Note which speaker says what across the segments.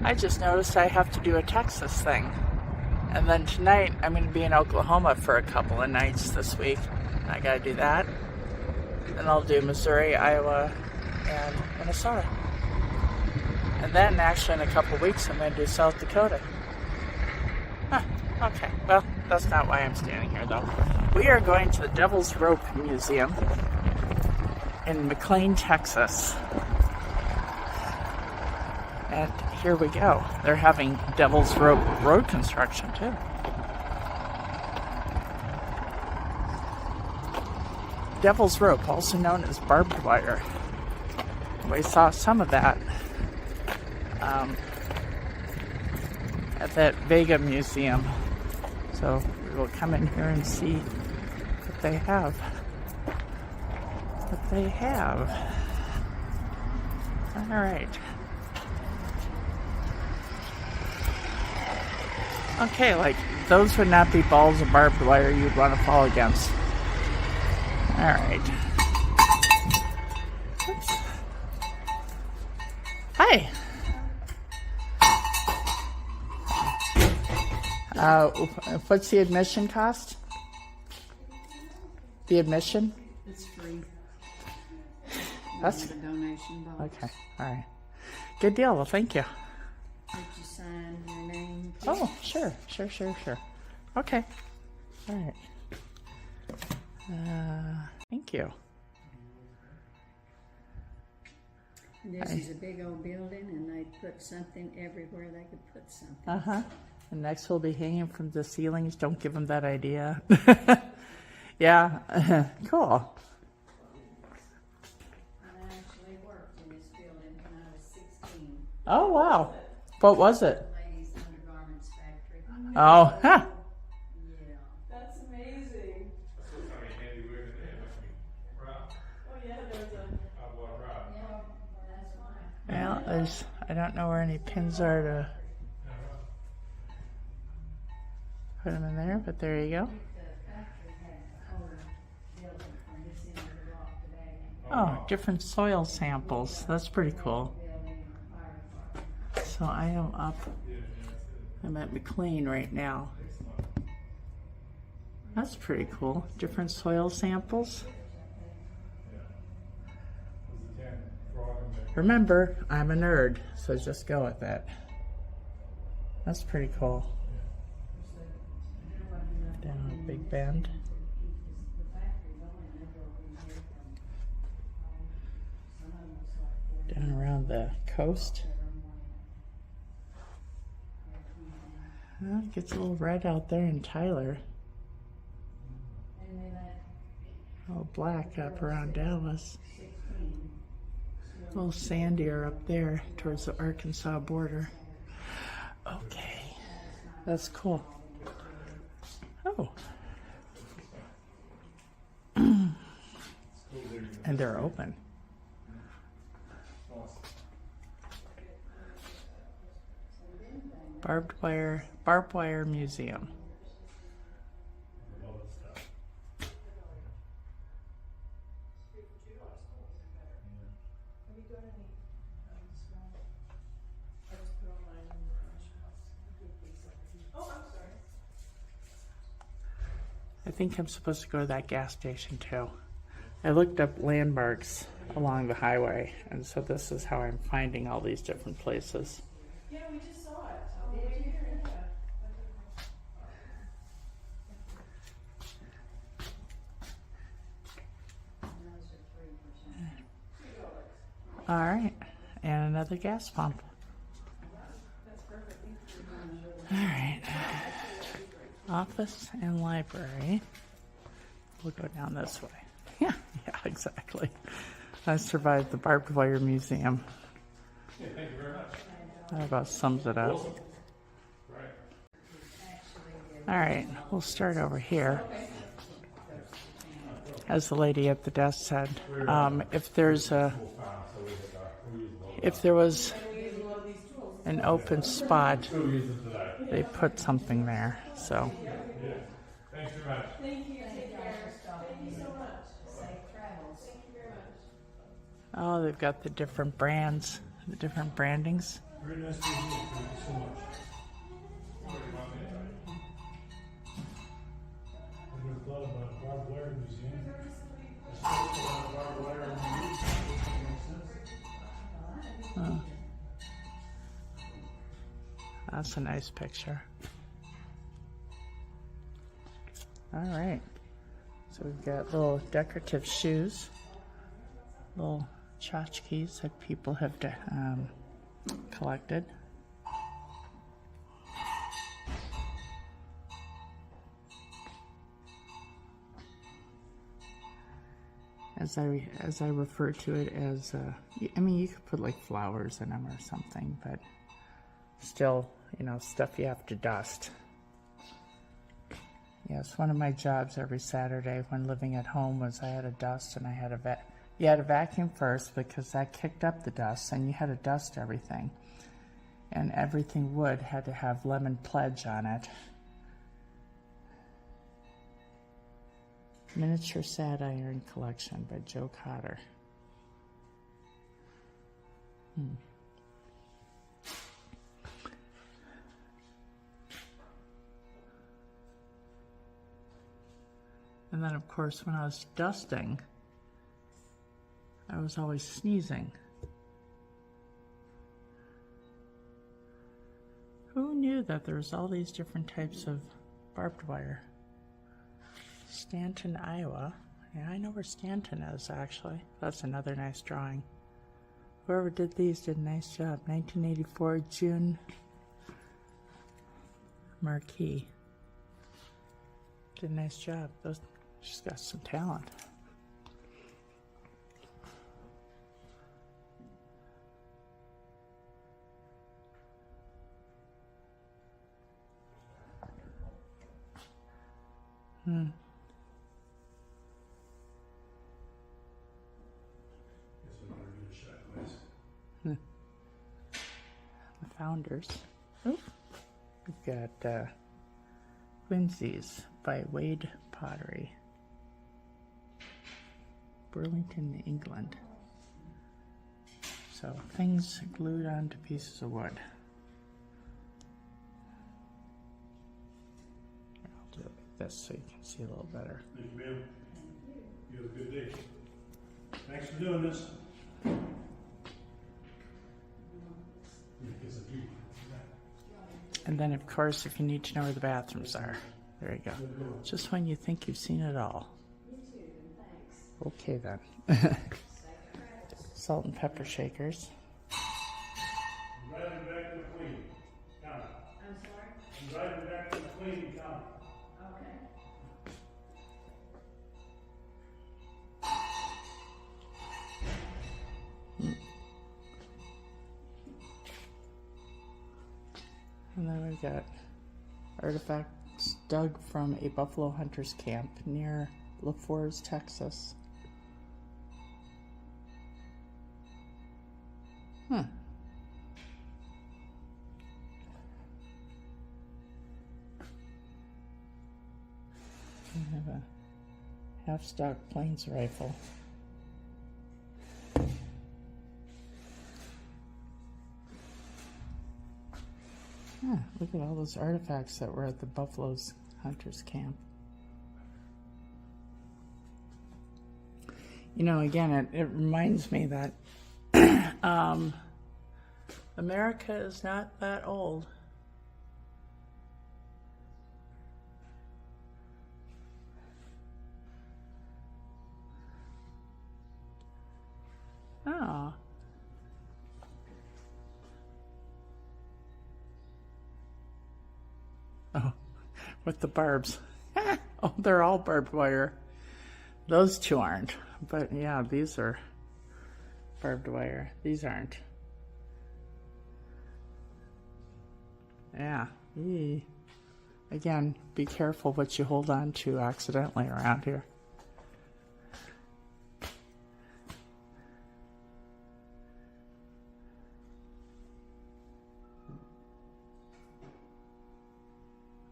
Speaker 1: I just noticed I have to do a Texas thing. And then tonight, I'm going to be in Oklahoma for a couple of nights this week. I got to do that. Then I'll do Missouri, Iowa, and Minnesota. And then, actually, in a couple of weeks, I'm going to do South Dakota. Huh, okay. Well, that's not why I'm standing here, though. We are going to the Devil's Rope Museum in McLean, Texas. And here we go. They're having Devil's Rope road construction, too. Devil's Rope, also known as barbed wire. We saw some of that at that Vega Museum. So we will come in here and see what they have. All right. Okay, like those would not be balls of barbed wire you'd want to fall against. All right. Oops. Hi. What's the admission cost? The admission?
Speaker 2: It's free.
Speaker 1: That's
Speaker 2: a donation box.
Speaker 1: Okay. All right. Good deal. Well, thank you.
Speaker 2: Would you sign your name, please?
Speaker 1: Oh, sure. Okay. All right. Thank you.
Speaker 2: This is a big old building, and they put something everywhere they could put something.
Speaker 1: Uh-huh. And next will be hanging from the ceilings. Don't give them that idea. Yeah. Cool.
Speaker 2: I actually worked in this building when I was 16.
Speaker 1: Oh, wow. What was it?
Speaker 2: Ladies' undergarments factory.
Speaker 1: Oh, huh.
Speaker 2: Yeah.
Speaker 3: That's amazing. Oh yeah, there's a.
Speaker 2: Yeah, that's why.
Speaker 1: Well, I don't know where any pins are to put them in there, but there you go.
Speaker 2: The factory had a whole building from this end of the rock today.
Speaker 1: Oh, different soil samples. That's pretty cool.
Speaker 2: Building or fire department.
Speaker 1: So I'm at McLean right now. That's pretty cool. Different soil samples. Remember, I'm a nerd, so just go with that. That's pretty cool. Down at Big Bend. Down around the coast. Well, it gets a little red out there in Tyler. A little black up around Dallas. A little sandier up there towards the Arkansas border. Okay, that's cool. Oh. And they're open. Barbed wire museum. I think I'm supposed to go to that gas station too. I looked up landmarks along the highway, and so this is how I'm finding all these different places.
Speaker 3: Yeah, we just saw it. All the way here.
Speaker 1: All right, and another gas pump.
Speaker 3: That's perfect.
Speaker 1: All right, office and library. We'll go down this way. Yeah, exactly. I survived the barbed wire museum.
Speaker 4: Yeah, thank you very much.
Speaker 1: That about sums it up.
Speaker 4: Awesome. Right.
Speaker 1: All right, we'll start over here. As the lady at the desk said, if there was an open spot, they put something there. So.
Speaker 4: Yeah. Thanks very much.
Speaker 3: Thank you. Take care. Thank you so much. Safe travels. Thank you very much.
Speaker 1: Oh, they've got the different brands, the different brandings.
Speaker 4: Very nice museum. Thank you so much. I never thought about a barbed wire museum. I spoke about barbed wire in the news. Makes sense.
Speaker 1: Oh. That's a nice picture. All right. So we've got little decorative shoes, little tchotchkes that people have collected. As I refer to it as, I mean, you could put like flowers in them or something, but still, you know, stuff you have to dust. Yes, one of my jobs every Saturday when living at home was I had to dust, and I had you had to vacuum first because that kicked up the dust, and you had to dust everything. And everything wood had to have lemon pledge on it. Miniature Sad Iron Collection by Joe Cotter. And then, of course, when I was dusting, I was always sneezing. Who knew that there's all these different types of barbed wire? Stanton, Iowa. Yeah, I know where Stanton is, actually. That's another nice drawing. Whoever did these did a nice job. 1984 June Marquis. Did a nice job. She's got some talent. The Founders. Ooh. We've got Quincy's by Wade Pottery. Burlington, England. So things glued onto pieces of wood. I'll do it like this so you can see a little better.
Speaker 4: Thank you, ma'am. You have a good day. Thanks for doing this.
Speaker 1: And then, of course, if you need to know where the bathrooms are, there you go. Just when you think you've seen it all. Okay, then. Salt and pepper shakers.
Speaker 4: I'm driving back to McLean County.
Speaker 2: I'm sorry?
Speaker 4: I'm driving back to McLean County.
Speaker 2: Okay.
Speaker 1: And then we've got artifacts dug from a buffalo hunters camp near LaForest, Texas. We have a half-stock plains rifle. Look at all those artifacts that were at the Buffalo's Hunters Camp. You know, again, it reminds me that America is not that old. Oh. Oh, with the barbs. Oh, they're all barbed wire. Those two aren't. But yeah, these are barbed wire. These aren't. Yeah. Eee. Again, be careful what you hold on to accidentally around here.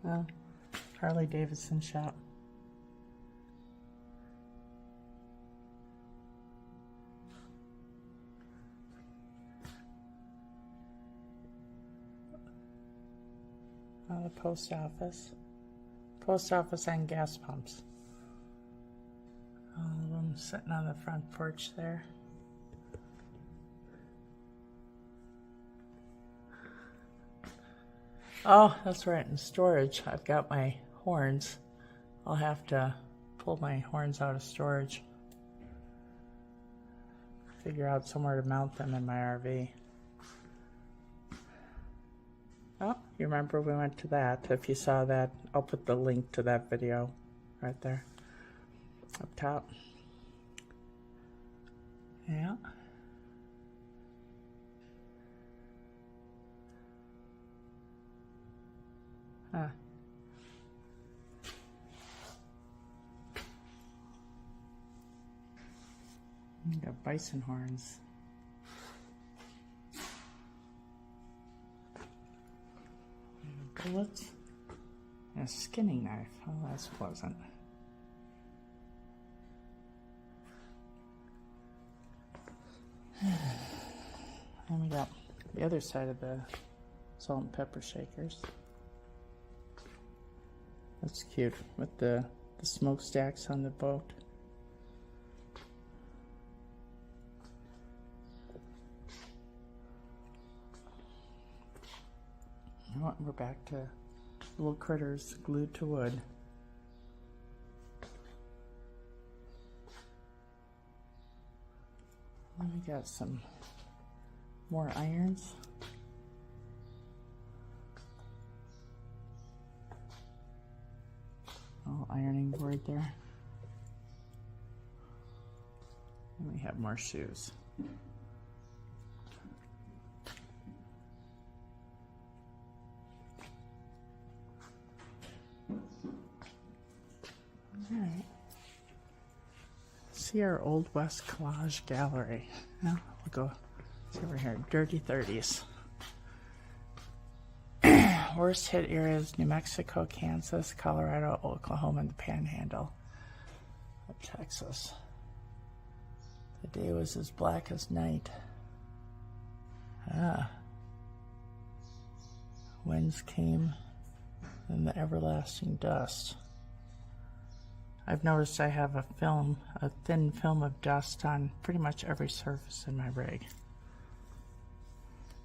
Speaker 1: Well, Harley Davidson shop. The post office. Post office and gas pumps. All of them sitting on the front porch there. Oh, that's right, in storage, I've got my horns. I'll have to pull my horns out of storage. Figure out somewhere to mount them in my RV. Oh, you remember we went to that. If you saw that, I'll put the link to that video right there up top. Yeah. Huh. You got bison horns. Bullets. And a skinning knife. Oh, that's pleasant. And we got the other side of the salt and pepper shakers. That's cute with the smokestacks on the boat. You know what? We're back to little critters glued to wood. And we got some more irons. Oh, ironing board there. And we have more shoes. Alright. See our Old West Collage Gallery. Now we'll go see over here. Dirty 30s. Worst hit areas: New Mexico, Kansas, Colorado, Oklahoma, and the Panhandle of Texas. The day was as black as night. Winds came and the everlasting dust. I've noticed I have a thin film of dust on pretty much every surface in my rig.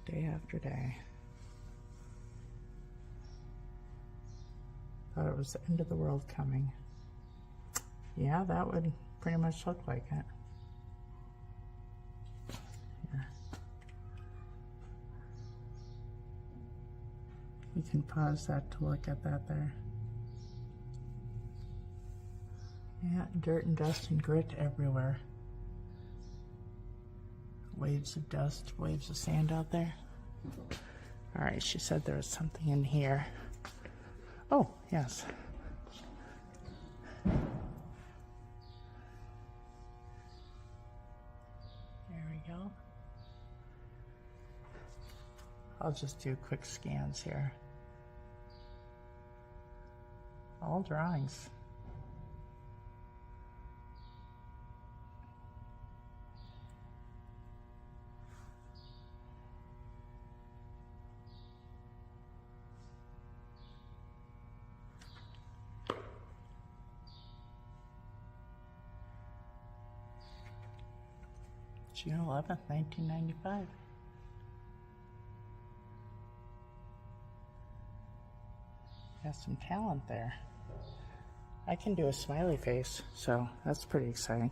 Speaker 1: Day after day. Thought it was the end of the world coming. Yeah, that would pretty much look like it. Here. You can pause that to look at that there. Yeah, dirt and dust and grit everywhere. Waves of dust, waves of sand out there. Alright, she said there was something in here. Oh, yes. There we go. I'll just do quick scans here. All drawings. June 11th, 1995. Got some talent there. I can do a smiley face, so that's pretty exciting.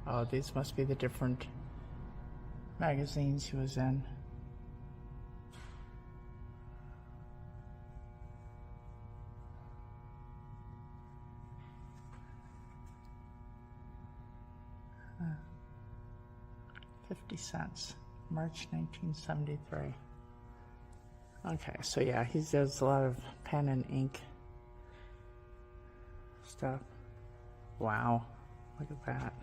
Speaker 1: Oh, these must be the different magazines he was in. $0.50, March 1973. Okay, so yeah, he does a lot of pen and ink stuff. Wow, look at that.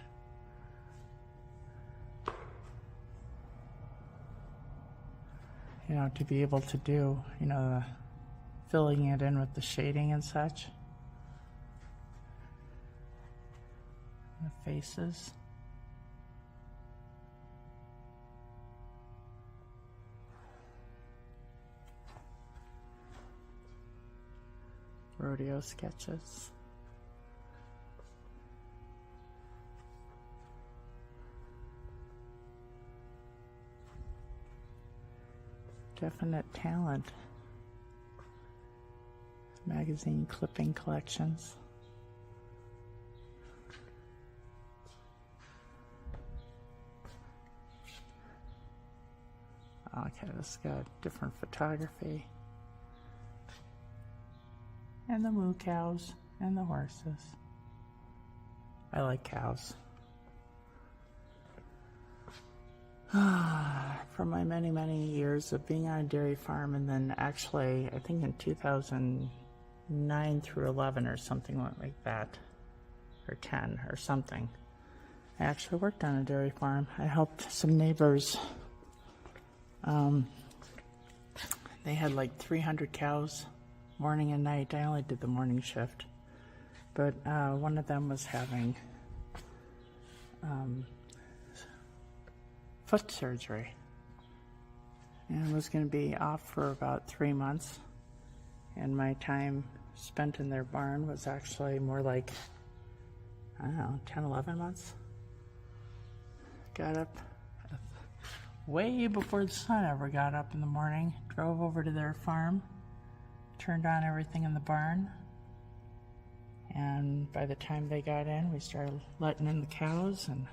Speaker 1: You know, to be able to do, you know, the filling it in with the shading and such. The faces. rodeo sketches. Definite talent. Magazine clipping collections. Okay, this has got different photography. And the moo cows and the horses. I like cows. From my many, many years of being on a dairy farm, and then actually, I think in 2009 through 11 or something like that, or 10 or something, I actually worked on a dairy farm. I helped some neighbors. They had like 300 cows, morning and night. I only did the morning shift, but one of them was having foot surgery and was going to be off for about 3 months, and my time spent in their barn was actually more like, I don't know, 10, 11 months. Got up way before the sun ever got up in the morning, drove over to their farm, turned on everything in the barn, and by the time they got in, we started letting in the cows, and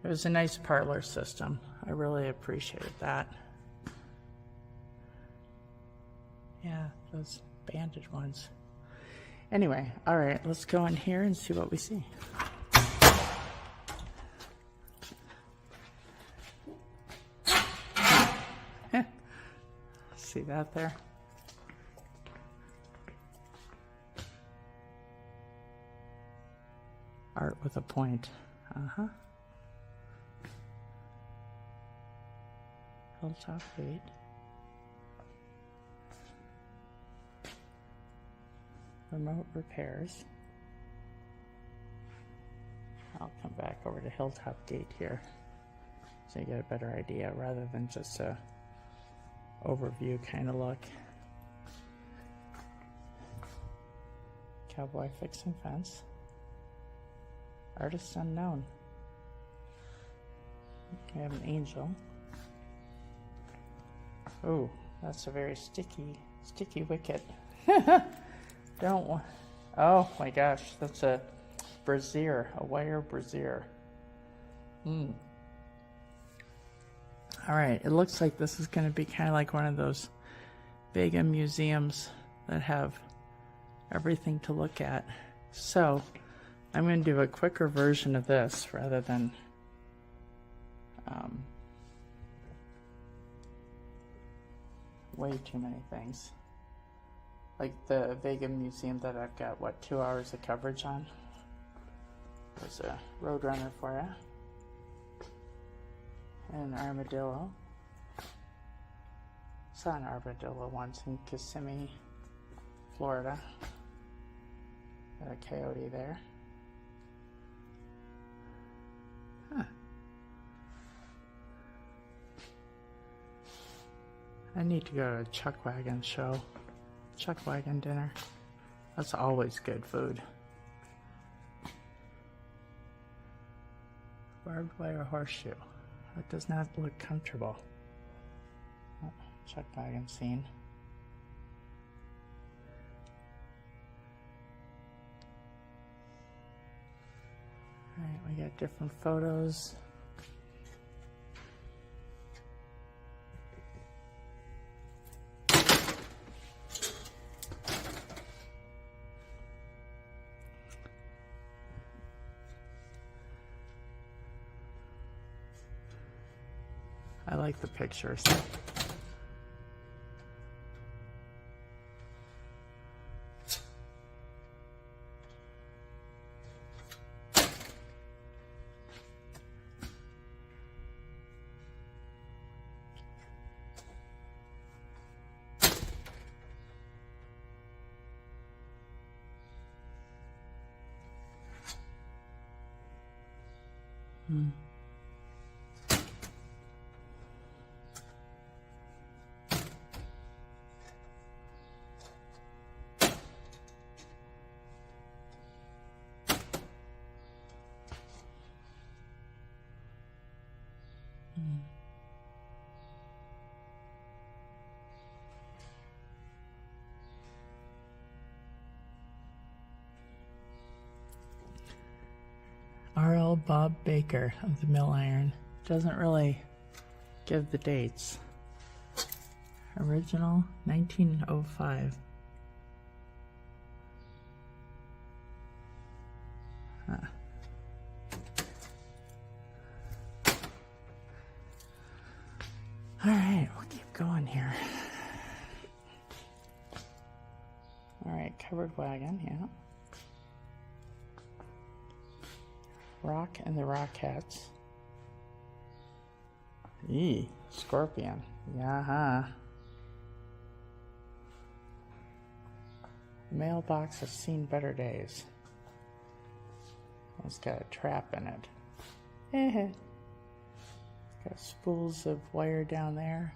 Speaker 1: it was a nice parlor system. I really appreciated that. Yeah, those banded ones. Anyway, all right, let's go in here and see what we see. See that there? Art with a point. Uh-huh. Hilltop Gate. Remote repairs. I'll come back over to Hilltop Gate here so you get a better idea rather than just a overview kind of look. Cowboy fixing fence. Artist unknown. We have an angel. Oh, that's a very sticky wicket. Don't want. Oh my gosh, that's a brassiere, a wire brassiere. All right, it looks like this is going to be kind of like one of those big museums that have everything to look at. So I'm going to do a quicker version of this rather than way too many things. Like the Vega Museum that I've got, 2 hours of coverage on. There's a Roadrunner for you. And an armadillo. Saw an armadillo once in Kissimmee, Florida. Got a coyote there. Huh. I need to go to a chuck wagon show. Chuck wagon dinner. That's always good food. Barbed wire horseshoe. That does not look comfortable. Oh, chuck wagon scene. Alright, we got different photos. I like the pictures. R.L. Bob Baker of the Mill Iron. Doesn't really give the dates. Original 1905. Huh. All right, we'll keep going here. All right, covered wagon, yeah. Rock and the Rockettes. Eee, scorpion. Yeah. Mailbox has seen better days. It's got a trap in it. It's got spools of wire down there.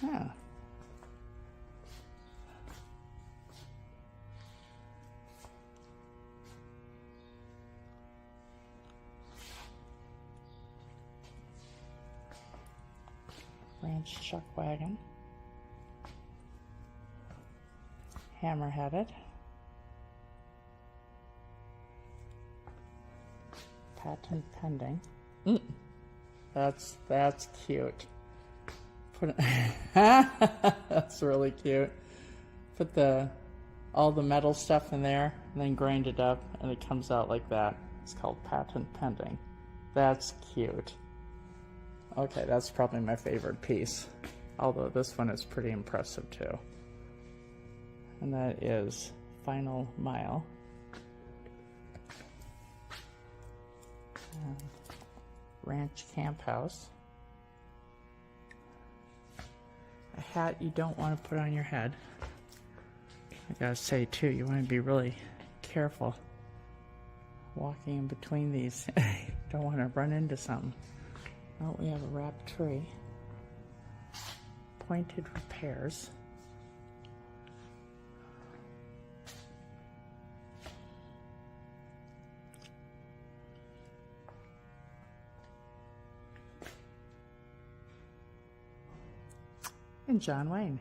Speaker 1: Huh. Ranch chuck wagon. Hammer-headed. Patent pending. That's cute. Put that's really cute. Put all the metal stuff in there and then grind it up and it comes out like that. It's called patent pending. That's cute. Okay, that's probably my favorite piece. Although this one is pretty impressive too. And that is Final Mile. Ranch Camp House. A hat you don't want to put on your head. I gotta say too, you want to be really careful walking in between these. Don't want to run into something. Oh, we have a wrapped tree. Pointed repairs. And John Wayne.